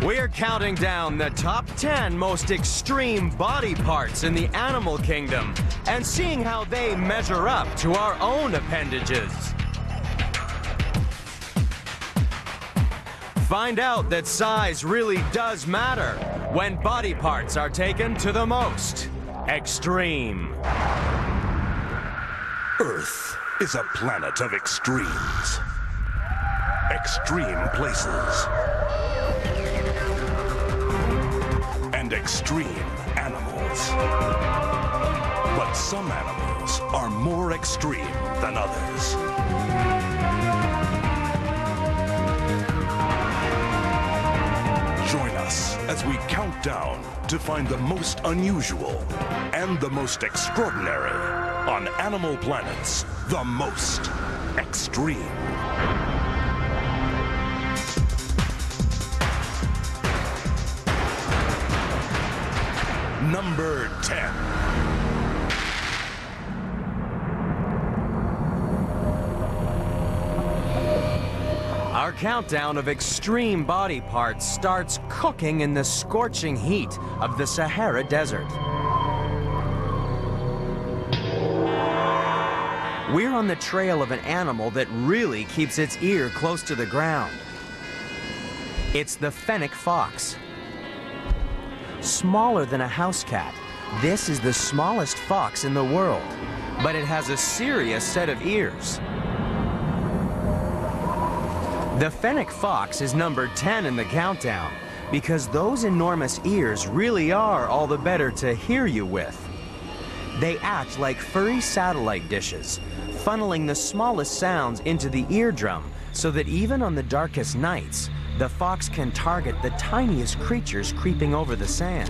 We're counting down the top 10 most extreme body parts in the animal kingdom and seeing how they measure up to our own appendages. Find out that size really does matter when body parts are taken to the most extreme. Earth is a planet of extremes. Extreme places. And extreme animals. But some animals are more extreme than others. Join us as we count down to find the most unusual and the most extraordinary on Animal Planet's The Most Extreme. Number 10. Our countdown of extreme body parts starts cooking in the scorching heat of the Sahara Desert. We're on the trail of an animal that really keeps its ear close to the ground. It's the fennec fox. Smaller than a house cat, this is the smallest fox in the world, but it has a serious set of ears. The fennec fox is number 10 in the countdown because those enormous ears really are all the better to hear you with. They act like furry satellite dishes, funneling the smallest sounds into the eardrum so that even on the darkest nights, the fox can target the tiniest creatures creeping over the sand.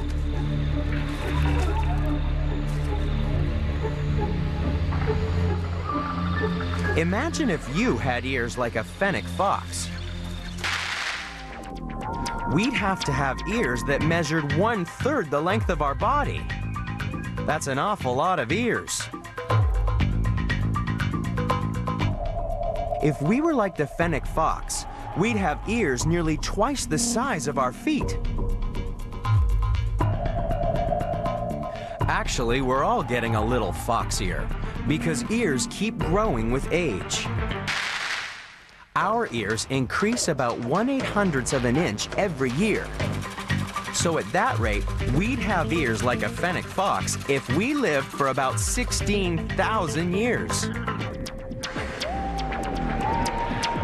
Imagine if you had ears like a fennec fox. We'd have to have ears that measured 1/3 the length of our body. That's an awful lot of ears. If we were like the fennec fox, we'd have ears nearly twice the size of our feet. Actually, we're all getting a little foxier because ears keep growing with age. Our ears increase about 1/800th of an inch every year. So at that rate, we'd have ears like a fennec fox if we lived for about 16,000 years.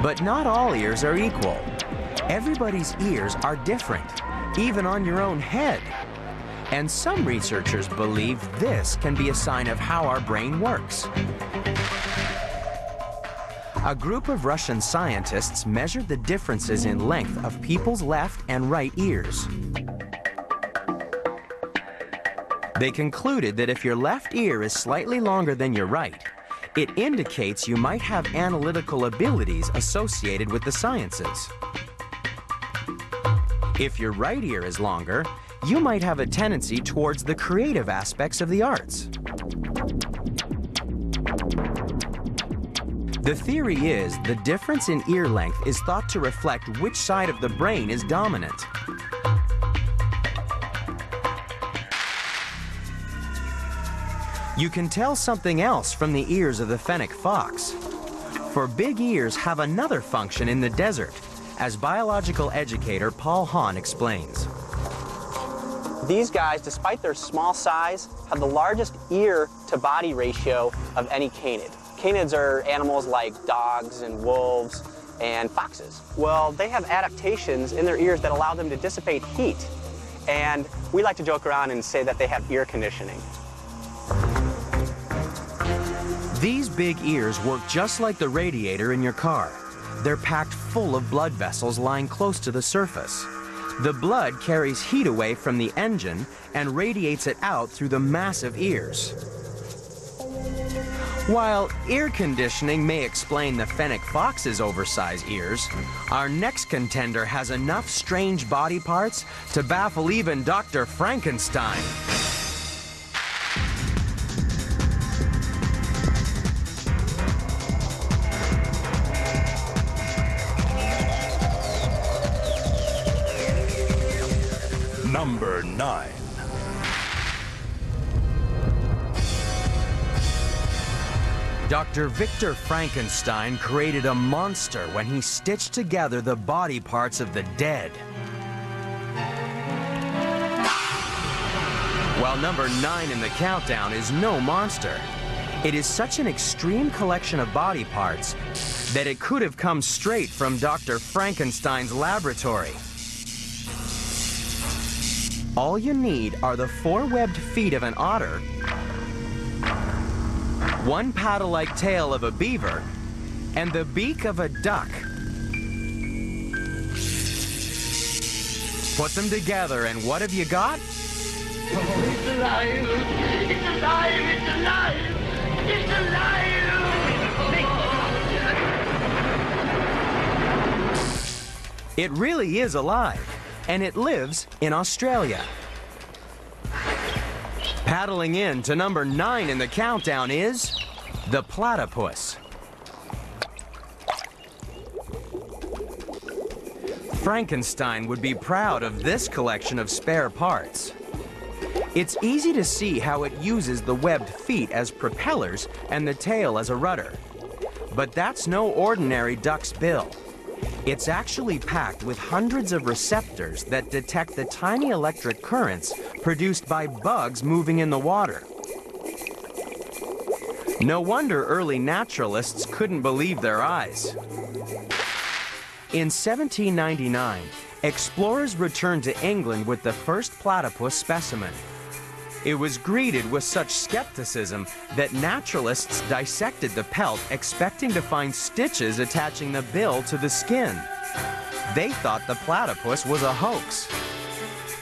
But not all ears are equal. Everybody's ears are different, even on your own head. And some researchers believe this can be a sign of how our brain works. A group of Russian scientists measured the differences in length of people's left and right ears. They concluded that if your left ear is slightly longer than your right, it indicates you might have analytical abilities associated with the sciences. If your right ear is longer, you might have a tendency towards the creative aspects of the arts. The theory is the difference in ear length is thought to reflect which side of the brain is dominant. You can tell something else from the ears of the fennec fox. For big ears have another function in the desert, as biological educator Paul Hahn explains. These guys, despite their small size, have the largest ear-to-body ratio of any canid. Canids are animals like dogs and wolves and foxes. Well, they have adaptations in their ears that allow them to dissipate heat. And we like to joke around and say that they have ear conditioning. These big ears work just like the radiator in your car. They're packed full of blood vessels lying close to the surface. The blood carries heat away from the engine and radiates it out through the massive ears. While ear conditioning may explain the fennec fox's oversized ears, our next contender has enough strange body parts to baffle even Dr. Frankenstein. Number 9. Dr. Victor Frankenstein created a monster when he stitched together the body parts of the dead. While number 9 in the countdown is no monster, it is such an extreme collection of body parts that it could have come straight from Dr. Frankenstein's laboratory. All you need are the 4 webbed feet of an otter, 1 paddle-like tail of a beaver, and the beak of a duck. Put them together, and what have you got? Oh, it's alive! It's alive! It's alive! It's alive! It really is alive, and it lives in Australia. Paddling in to number 9 in the countdown is the platypus. Frankenstein would be proud of this collection of spare parts. It's easy to see how it uses the webbed feet as propellers and the tail as a rudder. But that's no ordinary duck's bill. It's actually packed with hundreds of receptors that detect the tiny electric currents produced by bugs moving in the water. No wonder early naturalists couldn't believe their eyes. In 1799, explorers returned to England with the first platypus specimen. It was greeted with such skepticism that naturalists dissected the pelt expecting to find stitches attaching the bill to the skin. They thought the platypus was a hoax.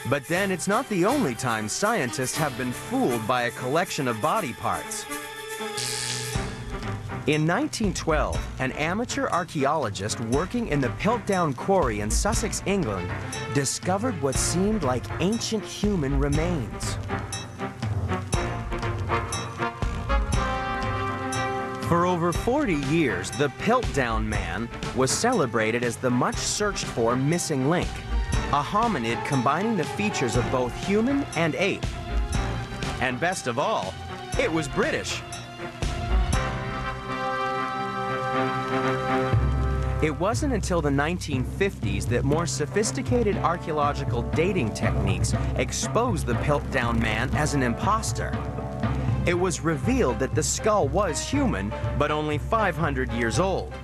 But then it's not the only time scientists have been fooled by a collection of body parts. In 1912, an amateur archaeologist working in the Piltdown Quarry in Sussex, England, discovered what seemed like ancient human remains. For over 40 years, the Piltdown Man was celebrated as the much searched-for missing link, a hominid combining the features of both human and ape. And best of all, it was British. It wasn't until the 1950s that more sophisticated archaeological dating techniques exposed the Piltdown Man as an imposter. It was revealed that the skull was human, but only 500 years old.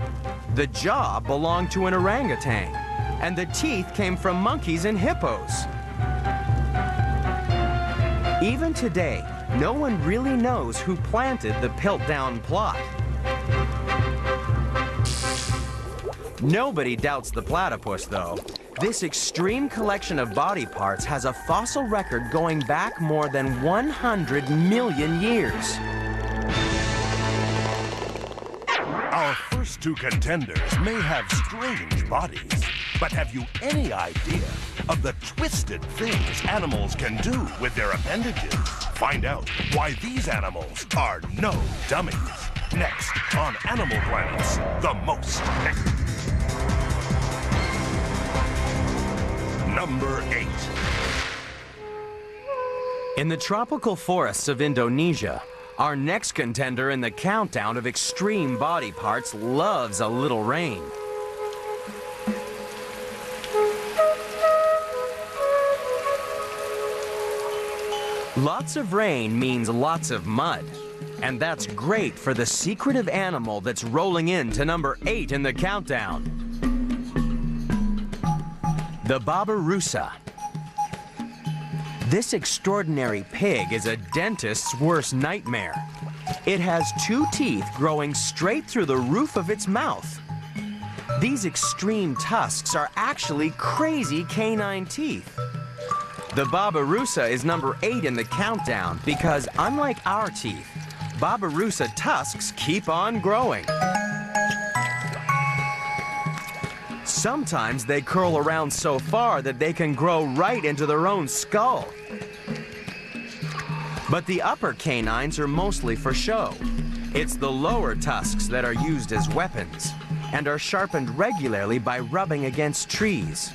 The jaw belonged to an orangutan, and the teeth came from monkeys and hippos. Even today, no one really knows who planted the Piltdown plot. Nobody doubts the platypus, though. This extreme collection of body parts has a fossil record going back more than 100 million years. Our first 2 contenders may have strange bodies, but have you any idea of the twisted things animals can do with their appendages? Find out why these animals are no dummies. Next on Animal Planet's The Most. Number 8. In the tropical forests of Indonesia, our next contender in the countdown of extreme body parts loves a little rain. Lots of rain means lots of mud, and that's great for the secretive animal that's rolling in to number 8 in the countdown. The Babirusa. This extraordinary pig is a dentist's worst nightmare. It has 2 teeth growing straight through the roof of its mouth. These extreme tusks are actually crazy canine teeth. The Babirusa is number 8 in the countdown because, unlike our teeth, Babirusa tusks keep on growing. Sometimes they curl around so far that they can grow right into their own skull. But the upper canines are mostly for show. It's the lower tusks that are used as weapons and are sharpened regularly by rubbing against trees.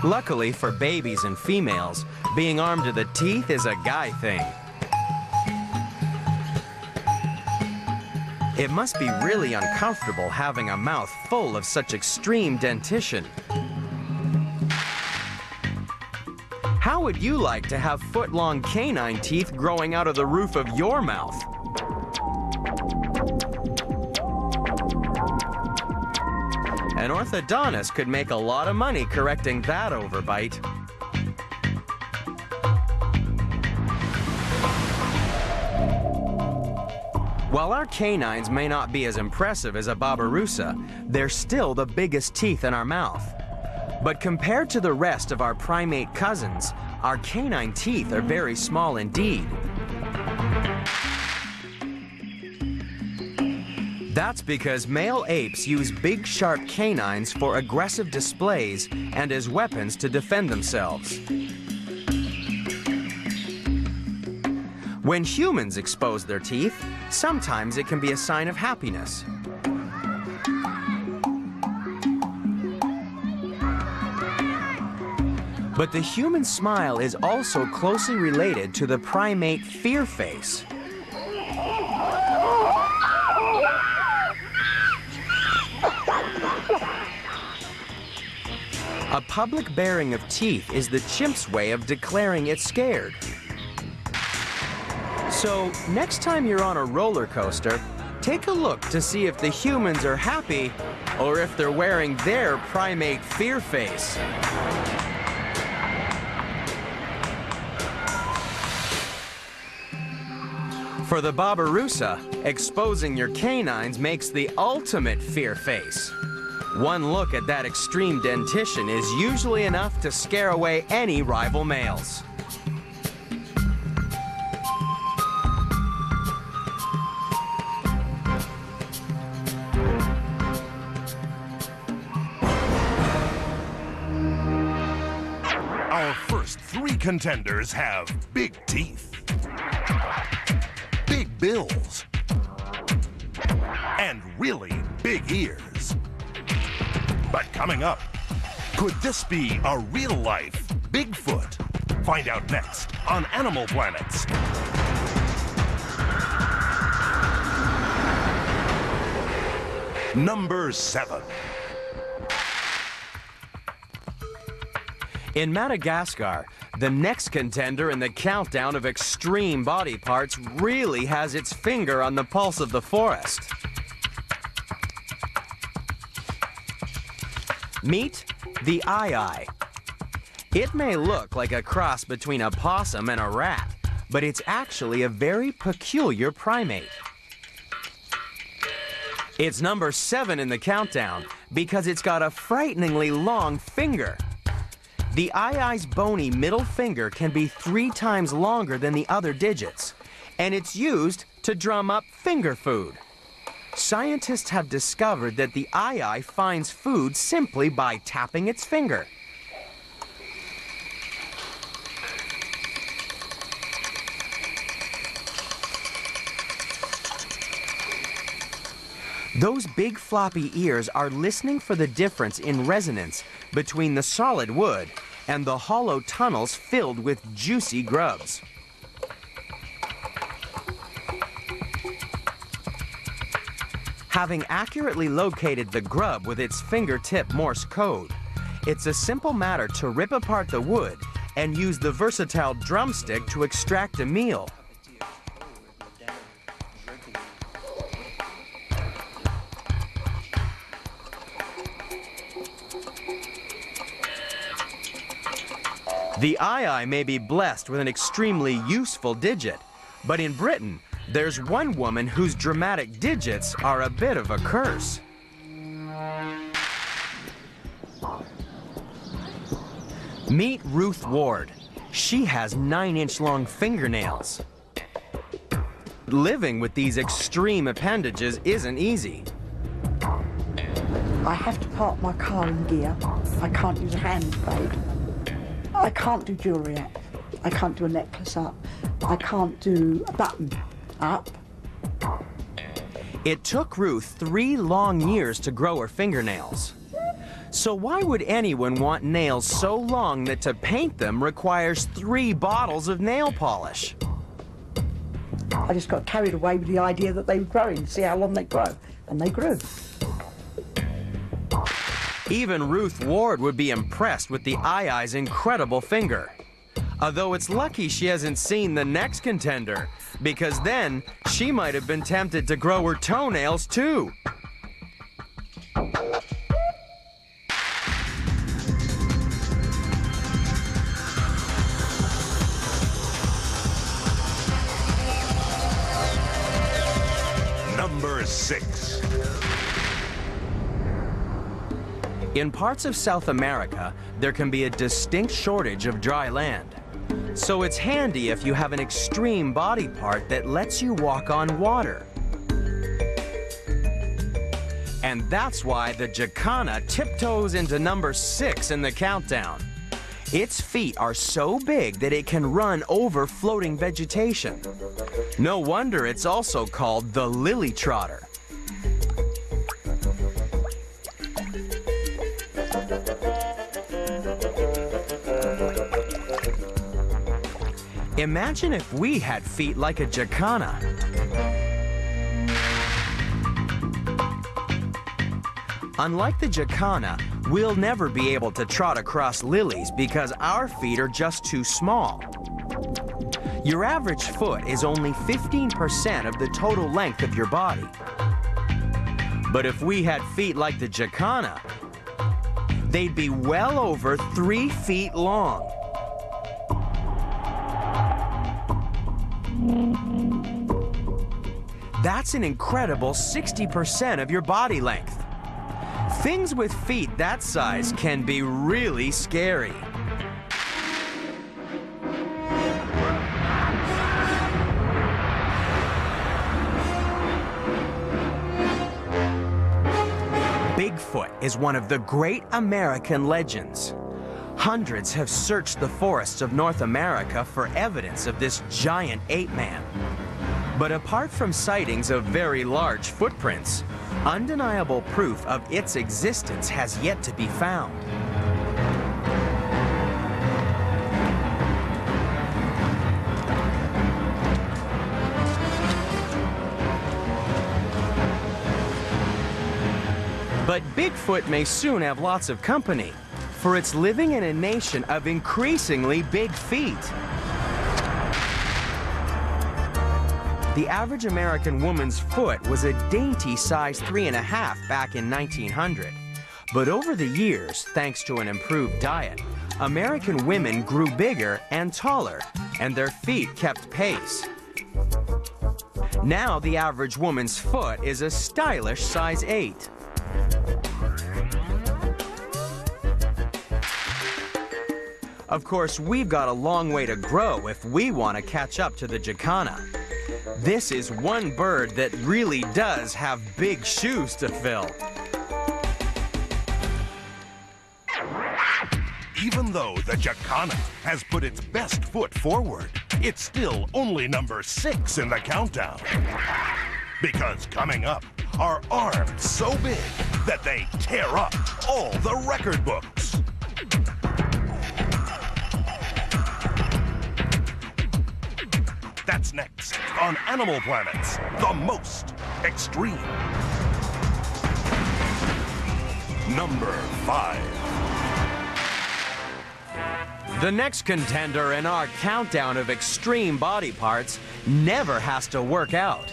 Luckily for babies and females, being armed to the teeth is a guy thing. It must be really uncomfortable having a mouth full of such extreme dentition. How would you like to have foot-long canine teeth growing out of the roof of your mouth? An orthodontist could make a lot of money correcting that overbite. While our canines may not be as impressive as a Babirusa, they're still the biggest teeth in our mouth. But compared to the rest of our primate cousins, our canine teeth are very small indeed. That's because male apes use big, sharp canines for aggressive displays and as weapons to defend themselves. When humans expose their teeth, sometimes it can be a sign of happiness. But the human smile is also closely related to the primate fear face. A public baring of teeth is the chimp's way of declaring it's scared. So, next time you're on a roller coaster, take a look to see if the humans are happy or if they're wearing their primate fear face. For the Babirusa, exposing your canines makes the ultimate fear face. One look at that extreme dentition is usually enough to scare away any rival males. Our first three contenders have big teeth, big bills, and really big ears. But coming up, could this be a real-life Bigfoot? Find out next on Animal Planets. Number 7. In Madagascar, the next contender in the countdown of extreme body parts really has its finger on the pulse of the forest. Meet the aye-aye. It may look like a cross between a possum and a rat, but it's actually a very peculiar primate. It's number 7 in the countdown because it's got a frighteningly long finger. The aye-aye's bony middle finger can be 3 times longer than the other digits, and it's used to drum up finger food. Scientists have discovered that the aye-aye finds food simply by tapping its finger. Those big floppy ears are listening for the difference in resonance between the solid wood and the hollow tunnels filled with juicy grubs. Having accurately located the grub with its fingertip Morse code, it's a simple matter to rip apart the wood and use the versatile drumstick to extract a meal. The aye-aye may be blessed with an extremely useful digit, but in Britain, there's one woman whose dramatic digits are a bit of a curse. Meet Ruth Ward. She has 9-inch long fingernails. Living with these extreme appendages isn't easy. I have to park my car in gear. I can't use a handbrake. I can't do jewellery up. I can't do a necklace up. I can't do a button up. It took Ruth 3 long years to grow her fingernails. So why would anyone want nails so long that to paint them requires 3 bottles of nail polish? I just got carried away with the idea that they were growing, to see how long they grow, and they grew. Even Ruth Ward would be impressed with the Ai-Ai's incredible finger. Although it's lucky she hasn't seen the next contender, because then she might have been tempted to grow her toenails too. Number 6. In parts of South America, there can be a distinct shortage of dry land. So it's handy if you have an extreme body part that lets you walk on water. And that's why the Jacana tiptoes into number 6 in the countdown. Its feet are so big that it can run over floating vegetation. No wonder it's also called the lily trotter. Imagine if we had feet like a Jacana. Unlike the Jacana, we'll never be able to trot across lilies because our feet are just too small. Your average foot is only 15% of the total length of your body. But if we had feet like the Jacana, they'd be well over 3 feet long. That's an incredible 60% of your body length. Things with feet that size can be really scary. Bigfoot is one of the great American legends. Hundreds have searched the forests of North America for evidence of this giant ape-man. But apart from sightings of very large footprints, undeniable proof of its existence has yet to be found. But Bigfoot may soon have lots of company, for it's living in a nation of increasingly big feet. The average American woman's foot was a dainty size 3.5 back in 1900. But over the years, thanks to an improved diet, American women grew bigger and taller, and their feet kept pace. Now the average woman's foot is a stylish size 8. Of course, we've got a long way to grow if we want to catch up to the Jacana. This is one bird that really does have big shoes to fill. Even though the Jacana has put its best foot forward, it's still only number 6 in the countdown. Because coming up are arms so big that they tear up all the record books. That's next on Animal Planet's The Most Extreme. Number 5. The next contender in our countdown of extreme body parts never has to work out.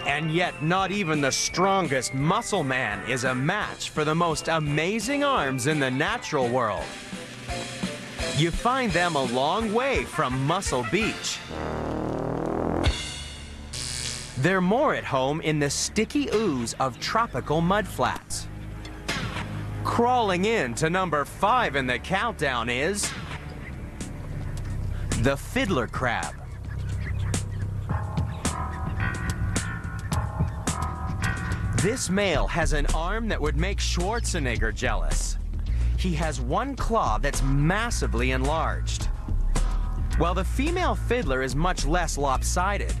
And yet not even the strongest muscle man is a match for the most amazing arms in the natural world. You find them a long way from Muscle Beach. They're more at home in the sticky ooze of tropical mudflats. Crawling in to number 5 in the countdown is the fiddler crab. This male has an arm that would make Schwarzenegger jealous. He has one claw that's massively enlarged. While the female fiddler is much less lopsided,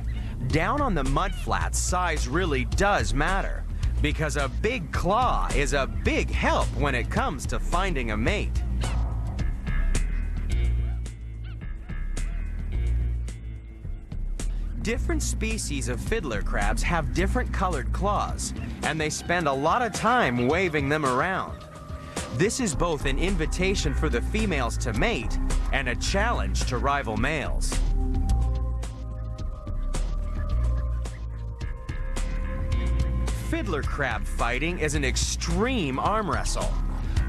down on the mudflats, size really does matter, Because a big claw is a big help when it comes to finding a mate. Different species of fiddler crabs have different colored claws, and they spend a lot of time waving them around. This is both an invitation for the females to mate and a challenge to rival males. Fiddler crab fighting is an extreme arm wrestle.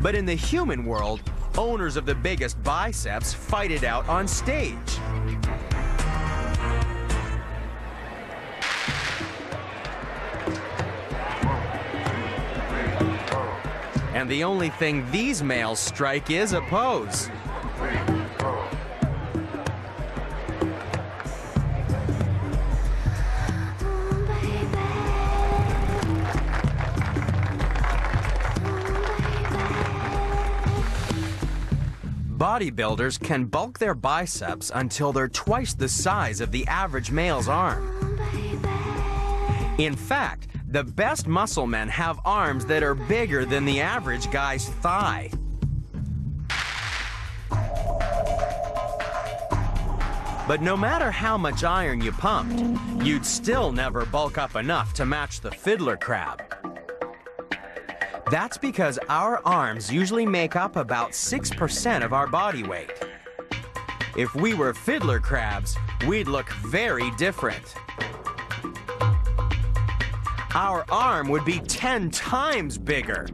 But in the human world, owners of the biggest biceps fight it out on stage. And the only thing these males strike is a pose. Bodybuilders can bulk their biceps until they're twice the size of the average male's arm. In fact, the best muscle men have arms that are bigger than the average guy's thigh. But no matter how much iron you pumped, you'd still never bulk up enough to match the fiddler crab. That's because our arms usually make up about 6% of our body weight. If we were fiddler crabs, we'd look very different. Our arm would be 10 times bigger.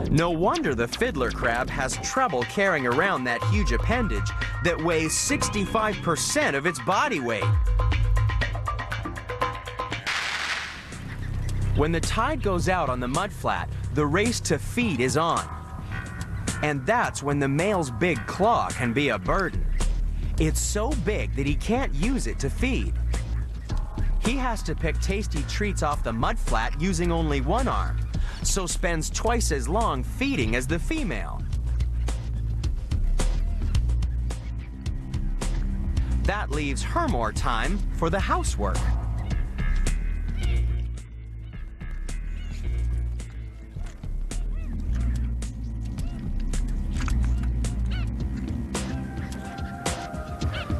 No wonder the fiddler crab has trouble carrying around that huge appendage that weighs 65% of its body weight. When the tide goes out on the mudflat, the race to feed is on. And that's when the male's big claw can be a burden. It's so big that he can't use it to feed. He has to pick tasty treats off the mudflat using only one arm, so spends twice as long feeding as the female. That leaves her more time for the housework.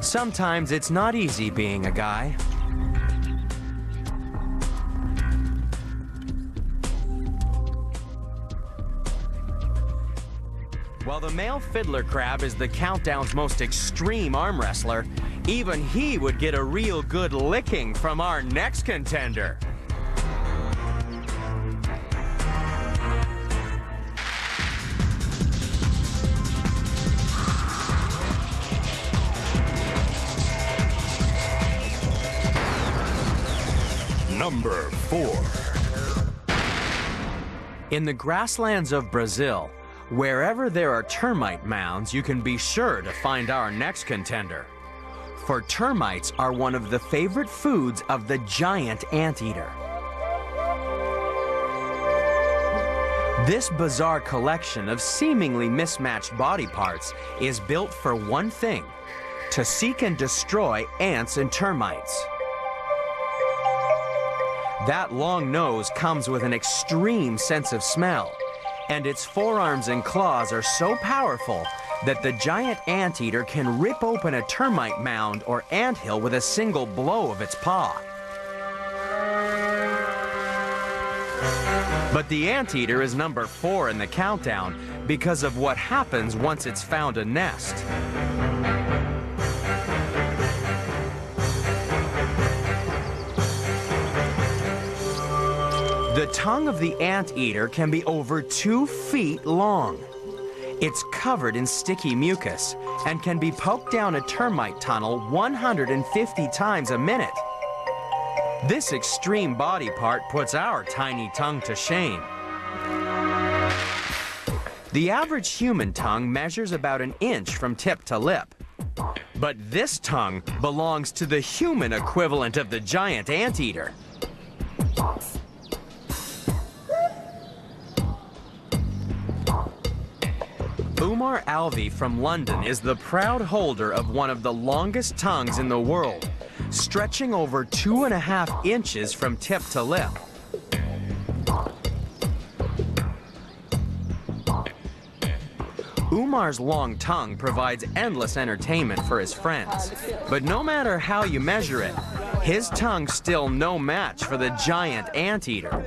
Sometimes it's not easy being a guy. While the male fiddler crab is the countdown's most extreme arm wrestler, even he would get a real good licking from our next contender. Number 4. In the grasslands of Brazil, wherever there are termite mounds, you can be sure to find our next contender. For termites are one of the favorite foods of the giant anteater. This bizarre collection of seemingly mismatched body parts is built for one thing: to seek and destroy ants and termites. That long nose comes with an extreme sense of smell, and its forearms and claws are so powerful that the giant anteater can rip open a termite mound or anthill with a single blow of its paw. But the anteater is number 4 in the countdown because of what happens once it's found a nest. The tongue of the anteater can be over 2 feet long. It's covered in sticky mucus and can be poked down a termite tunnel 150 times a minute. This extreme body part puts our tiny tongue to shame. The average human tongue measures about an inch from tip to lip. But this tongue belongs to the human equivalent of the giant anteater. Umar Alvi from London is the proud holder of one of the longest tongues in the world, stretching over 2.5 inches from tip to lip. Umar's long tongue provides endless entertainment for his friends. But no matter how you measure it, his tongue's still no match for the giant anteater.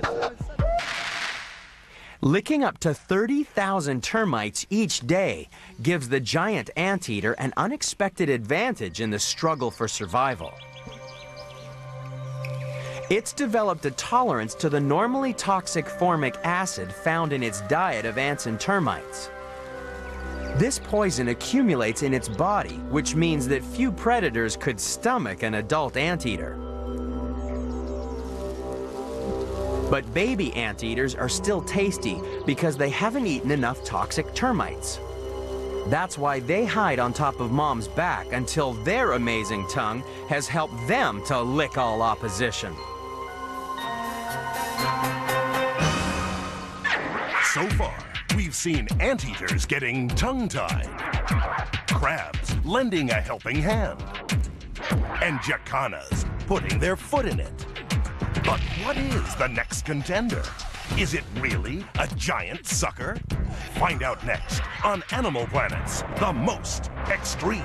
Licking up to 30,000 termites each day gives the giant anteater an unexpected advantage in the struggle for survival. It's developed a tolerance to the normally toxic formic acid found in its diet of ants and termites. This poison accumulates in its body, which means that few predators could stomach an adult anteater. But baby anteaters are still tasty because they haven't eaten enough toxic termites. That's why they hide on top of mom's back until their amazing tongue has helped them to lick all opposition. So far, we've seen anteaters getting tongue-tied, crabs lending a helping hand, and jacanas putting their foot in it. But what is the next contender? Is it really a giant sucker? Find out next on Animal Planet's The Most Extreme.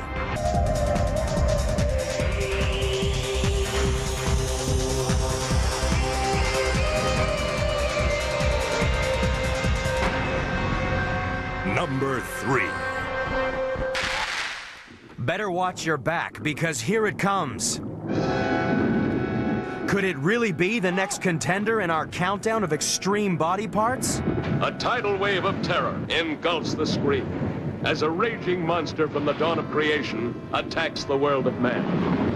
Number 3. Better watch your back, because here it comes. Could it really be the next contender in our countdown of extreme body parts? A tidal wave of terror engulfs the screen as a raging monster from the dawn of creation attacks the world of man.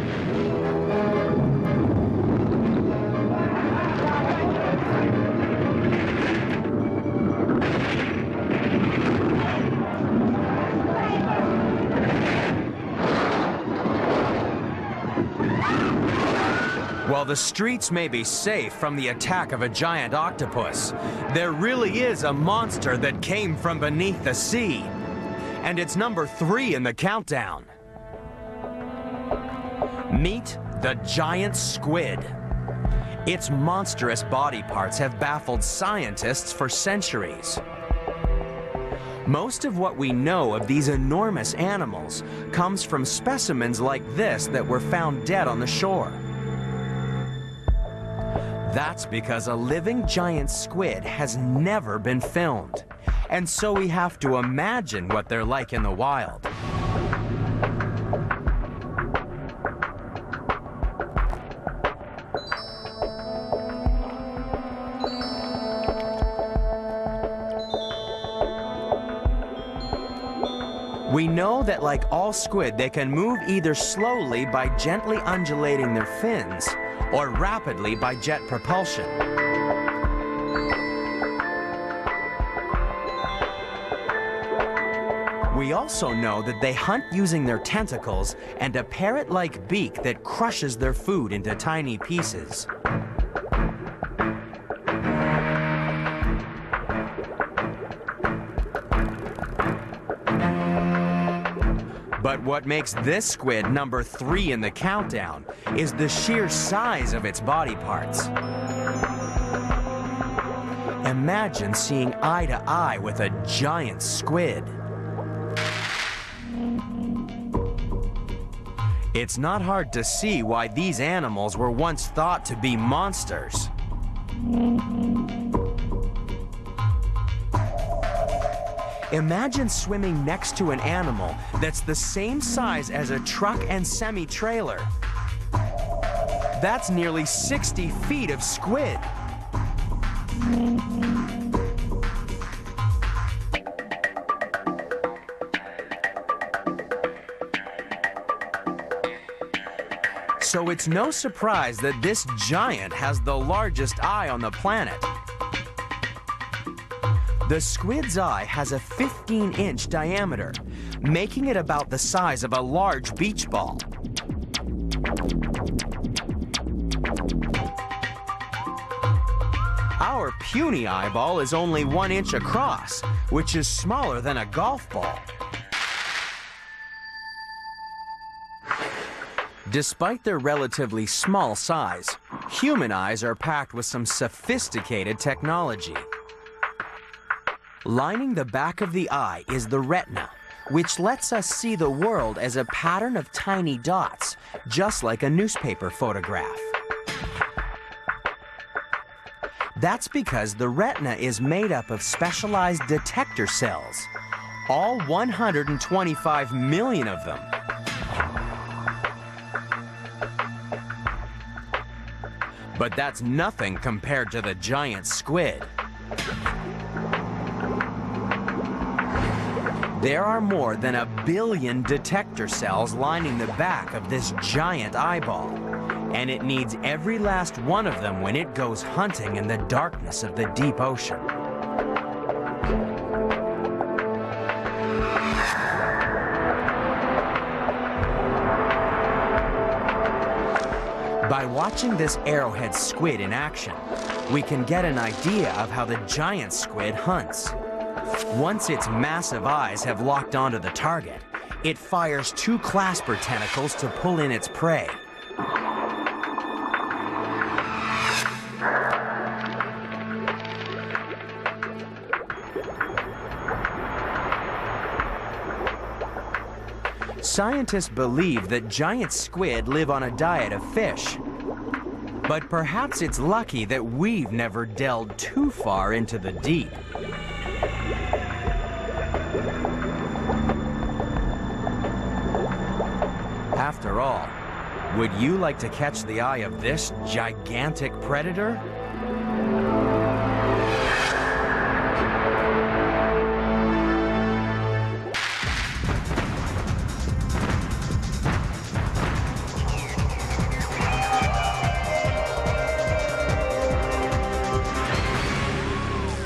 While the streets may be safe from the attack of a giant octopus, there really is a monster that came from beneath the sea. And it's number 3 in the countdown. Meet the giant squid. Its monstrous body parts have baffled scientists for centuries. Most of what we know of these enormous animals comes from specimens like this that were found dead on the shore. That's because a living giant squid has never been filmed. And so we have to imagine what they're like in the wild. We know that like all squid, they can move either slowly by gently undulating their fins, or rapidly by jet propulsion. We also know that they hunt using their tentacles and a parrot-like beak that crushes their food into tiny pieces. But what makes this squid number 3 in the countdown is the sheer size of its body parts. Imagine seeing eye to eye with a giant squid. It's not hard to see why these animals were once thought to be monsters. Imagine swimming next to an animal that's the same size as a truck and semi-trailer. That's nearly 60 feet of squid. So it's no surprise that this giant has the largest eye on the planet. The squid's eye has a 15-inch diameter, making it about the size of a large beach ball. Our puny eyeball is only 1 inch across, which is smaller than a golf ball. Despite their relatively small size, human eyes are packed with some sophisticated technology. Lining the back of the eye is the retina, which lets us see the world as a pattern of tiny dots, just like a newspaper photograph. That's because the retina is made up of specialized detector cells, all 125 million of them. But that's nothing compared to the giant squid. There are more than 1 billion detector cells lining the back of this giant eyeball, and it needs every last one of them when it goes hunting in the darkness of the deep ocean. By watching this arrowhead squid in action, we can get an idea of how the giant squid hunts. Once its massive eyes have locked onto the target, it fires 2 clasper tentacles to pull in its prey. Scientists believe that giant squid live on a diet of fish. But perhaps it's lucky that we've never delved too far into the deep. After all, would you like to catch the eye of this gigantic predator?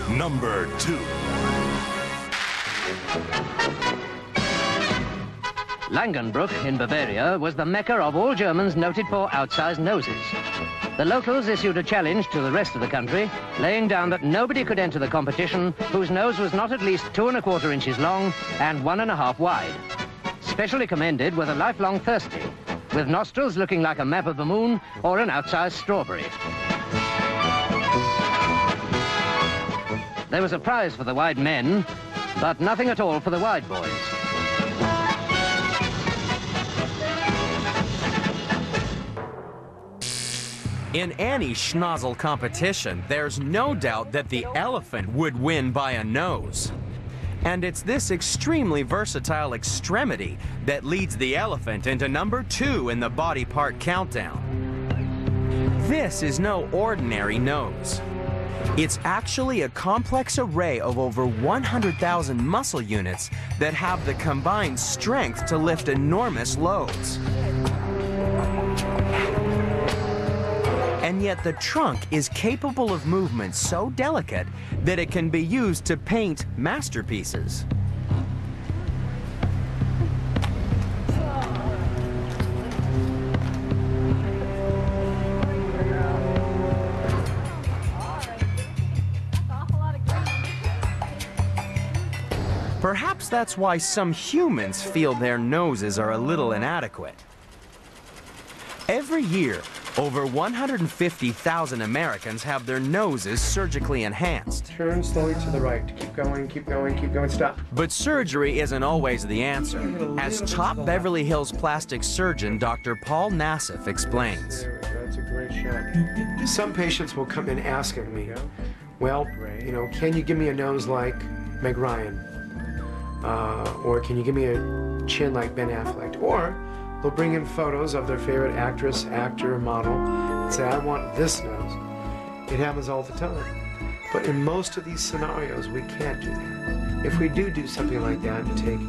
Number 2. Langenbruck in Bavaria was the mecca of all Germans noted for outsized noses. The locals issued a challenge to the rest of the country, laying down that nobody could enter the competition whose nose was not at least 2¼ inches long and 1½ wide. Specially commended were the lifelong thirsty, with nostrils looking like a map of the moon or an outsized strawberry. There was a prize for the wide men, but nothing at all for the wide boys. In any schnozzle competition, there's no doubt that the elephant would win by a nose. And it's this extremely versatile extremity that leads the elephant into number 2 in the body part countdown. This is no ordinary nose. It's actually a complex array of over 100,000 muscle units that have the combined strength to lift enormous loads. And yet the trunk is capable of movement so delicate that it can be used to paint masterpieces. Perhaps that's why some humans feel their noses are a little inadequate. Every year, over 150,000 Americans have their noses surgically enhanced. Turn slowly to the right. Keep going, keep going, keep going. Stop. But surgery isn't always the answer, as top Beverly Hills plastic surgeon Dr. Paul Nassif explains. There we go. That's a great shot. Some patients will come in asking me, well, you know, can you give me a nose like Meg Ryan? Or can you give me a chin like Ben Affleck? Or they'll bring in photos of their favorite actress, actor, model, and say, I want this nose. It happens all the time. But in most of these scenarios, we can't do that. If we do something like that and take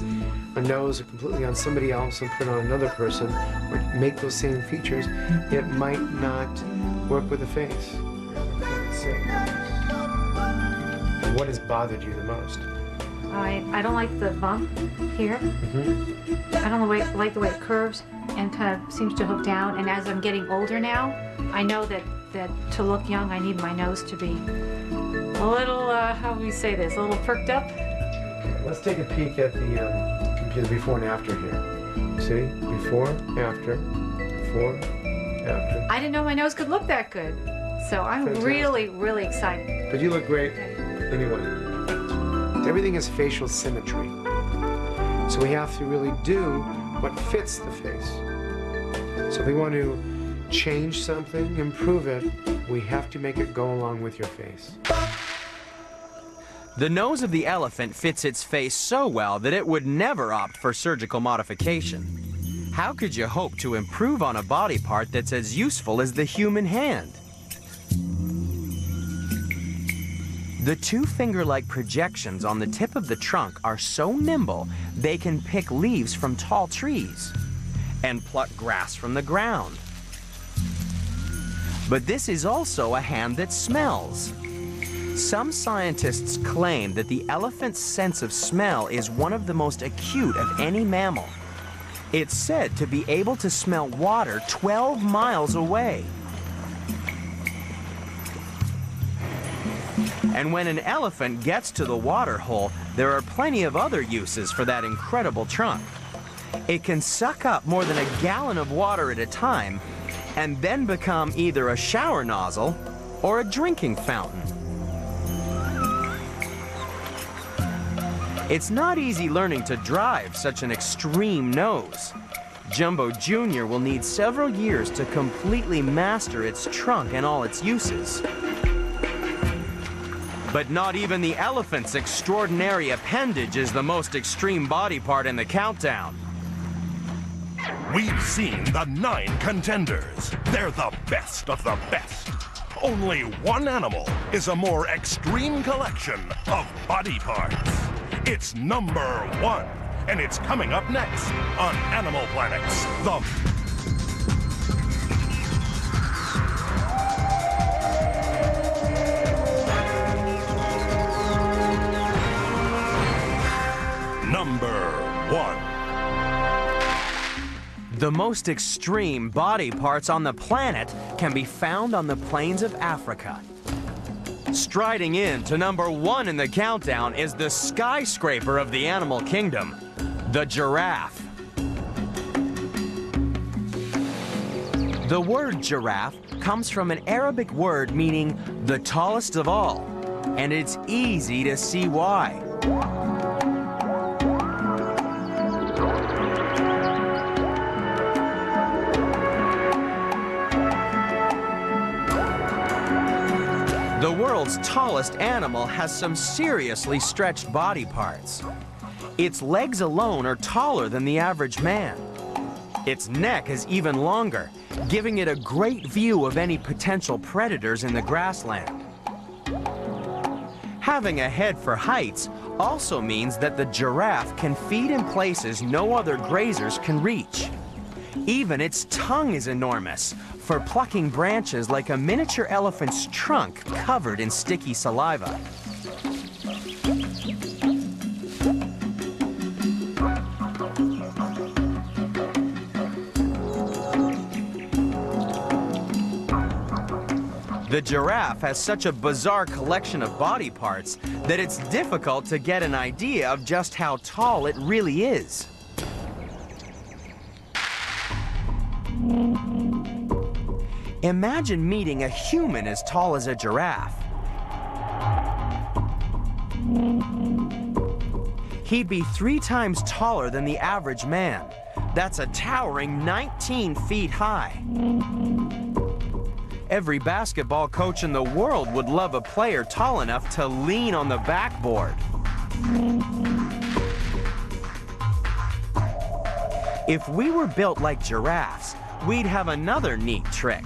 a nose completely on somebody else and put it on another person, or make those same features, it might not work with the face. What has bothered you the most? I don't like the bump here. I don't like the way it curves and kind of seems to hook down. And as I'm getting older now, I know that to look young, I need my nose to be a little, how do we say this, a little perked up. Okay, let's take a peek at the computer before and after here. See, before, after, Before, after. I didn't know my nose could look that good. So I'm Fantastic. really, really excited. But you look great anyway. Everything is facial symmetry. So we have to really do what fits the face. So if we want to change something, improve it, we have to make it go along with your face. The nose of the elephant fits its face so well that it would never opt for surgical modification. How could you hope to improve on a body part that's as useful as the human hand? The two finger-like projections on the tip of the trunk are so nimble they can pick leaves from tall trees and pluck grass from the ground. But this is also a hand that smells. Some scientists claim that the elephant's sense of smell is one of the most acute of any mammal. It's said to be able to smell water 12 miles away. And when an elephant gets to the water hole, there are plenty of other uses for that incredible trunk. It can suck up more than a gallon of water at a time and then become either a shower nozzle or a drinking fountain. It's not easy learning to drive such an extreme nose. Jumbo Jr. will need several years to completely master its trunk and all its uses. But not even the elephant's extraordinary appendage is the most extreme body part in the countdown. We've seen the 9 contenders. They're the best of the best. Only one animal is a more extreme collection of body parts. It's number 1, and it's coming up next on Animal Planet's Number 1. The most extreme body parts on the planet can be found on the plains of Africa. Striding in to number 1 in the countdown is the skyscraper of the animal kingdom, the giraffe. The word giraffe comes from an Arabic word meaning the tallest of all, and it's easy to see why. The world's tallest animal has some seriously stretched body parts. Its legs alone are taller than the average man. Its neck is even longer, giving it a great view of any potential predators in the grassland. Having a head for heights also means that the giraffe can feed in places no other grazers can reach. Even its tongue is enormous, for plucking branches like a miniature elephant's trunk covered in sticky saliva. The giraffe has such a bizarre collection of body parts that it's difficult to get an idea of just how tall it really is. Imagine meeting a human as tall as a giraffe. He'd be 3 times taller than the average man. That's a towering 19 feet high. Every basketball coach in the world would love a player tall enough to lean on the backboard. If we were built like giraffes, we'd have another neat trick.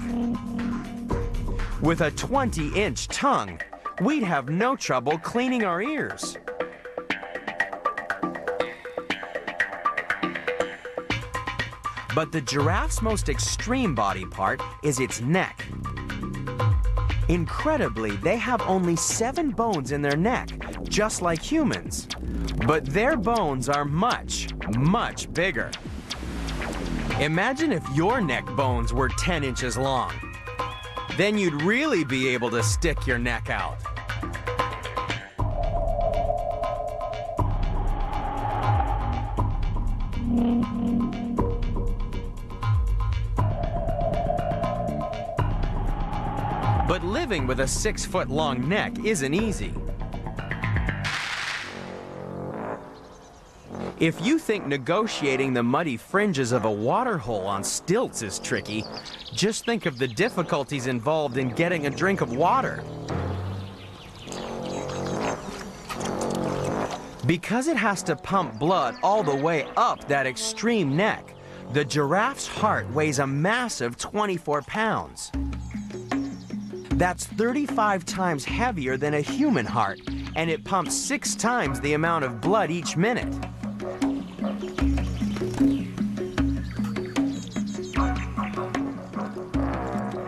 With a 20-inch tongue, we'd have no trouble cleaning our ears. But the giraffe's most extreme body part is its neck. Incredibly, they have only 7 bones in their neck, just like humans. But their bones are much, much bigger. Imagine if your neck bones were 10 inches long. Then you'd really be able to stick your neck out. living with a 6-foot-long neck isn't easy. If you think negotiating the muddy fringes of a water hole on stilts is tricky, just think of the difficulties involved in getting a drink of water. Because it has to pump blood all the way up that extreme neck, the giraffe's heart weighs a massive 24 pounds. That's 35 times heavier than a human heart, and it pumps 6 times the amount of blood each minute.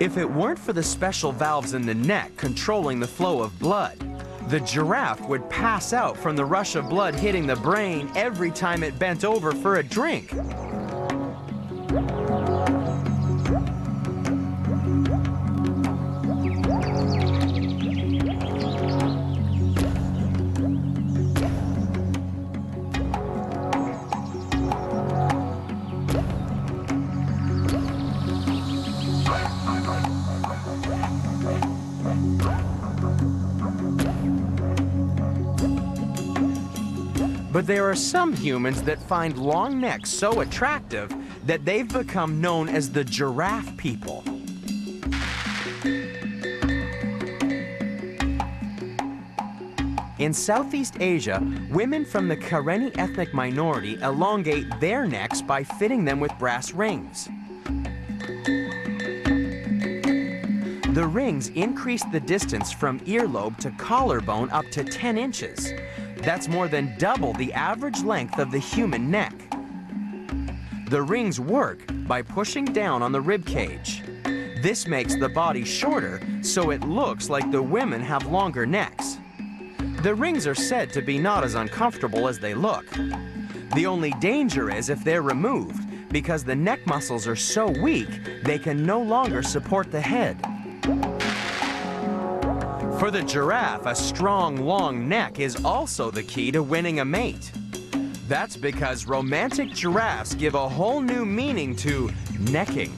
If it weren't for the special valves in the neck controlling the flow of blood, the giraffe would pass out from the rush of blood hitting the brain every time it bent over for a drink. But there are some humans that find long necks so attractive that they've become known as the giraffe people. In Southeast Asia, women from the Karenni ethnic minority elongate their necks by fitting them with brass rings. The rings increase the distance from earlobe to collarbone up to 10 inches. That's more than double the average length of the human neck. The rings work by pushing down on the rib cage. This makes the body shorter, so it looks like the women have longer necks. The rings are said to be not as uncomfortable as they look. The only danger is if they're removed, because the neck muscles are so weak, they can no longer support the head. For the giraffe, a strong, long neck is also the key to winning a mate. That's because romantic giraffes give a whole new meaning to necking.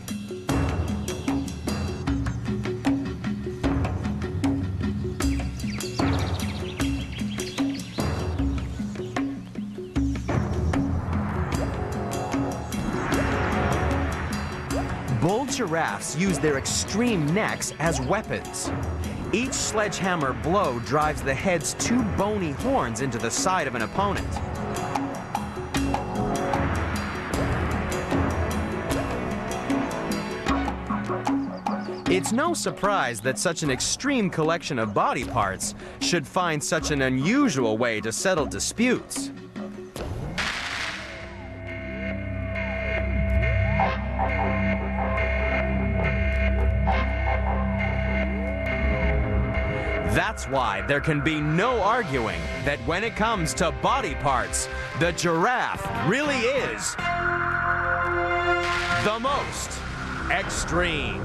Bull giraffes use their extreme necks as weapons. Each sledgehammer blow drives the head's 2 bony horns into the side of an opponent. It's no surprise that such an extreme collection of body parts should find such an unusual way to settle disputes. That's why there can be no arguing that when it comes to body parts, the giraffe really is the most extreme.